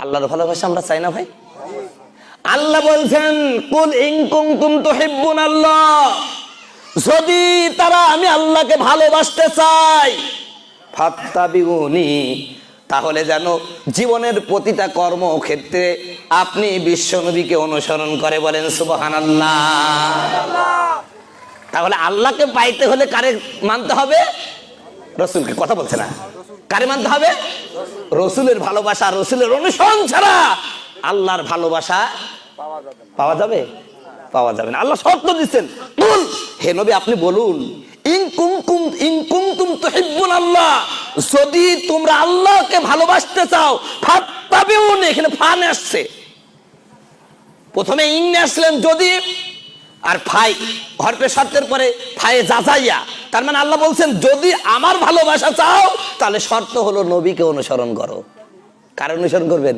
আল্লাহর ভালোবাসা আমরা চাই না ভাই? আল্লাহ বলছেন কুল ইন কুনতুম তুহিব্বুনাল্লাহ, যদি তারা আমি আল্লাহকে ভালোবাসতে চাই ফাত্তাবিউনি, তাহলে যেন জীবনের প্রতিটা কর্মক্ষেত্রে আপনি বিশ্বনবীকে অনুসরণ করে। বলেন সুবহানাল্লাহ। তাহলে আল্লাহকে পাইতে হলে কারে মানতে হবে? রসুলকে। কথা বলছে না, কারে মানতে হবে? রসুলের ভালোবাসা, রসুলের অনুসরণ ছাড়া আল্লাহর ভালোবাসা পাওয়া যাবে? পাওয়া যাবে না। আল্লাহ শর্ত দিচ্ছেন, বল হে নবী আপনি বলুন ইন কুনতুম তুহিব্বুনাল্লাহ, যদি তোমরা আল্লাহকে ভালোবাসতে চাও ফাত্তাবিউনি, এখানে ফান আসছে, প্রথমে ইন আসলেন যদি, আর ফাই হরফে শর্তের পরে ফায়ে জাজাইয়া, তার মানে আল্লাহ বলছেন যদি আমার ভালোবাসা চাও তাহলে শর্ত হলো নবীকে অনুসরণ করো। কার অনুসরণ করবেন?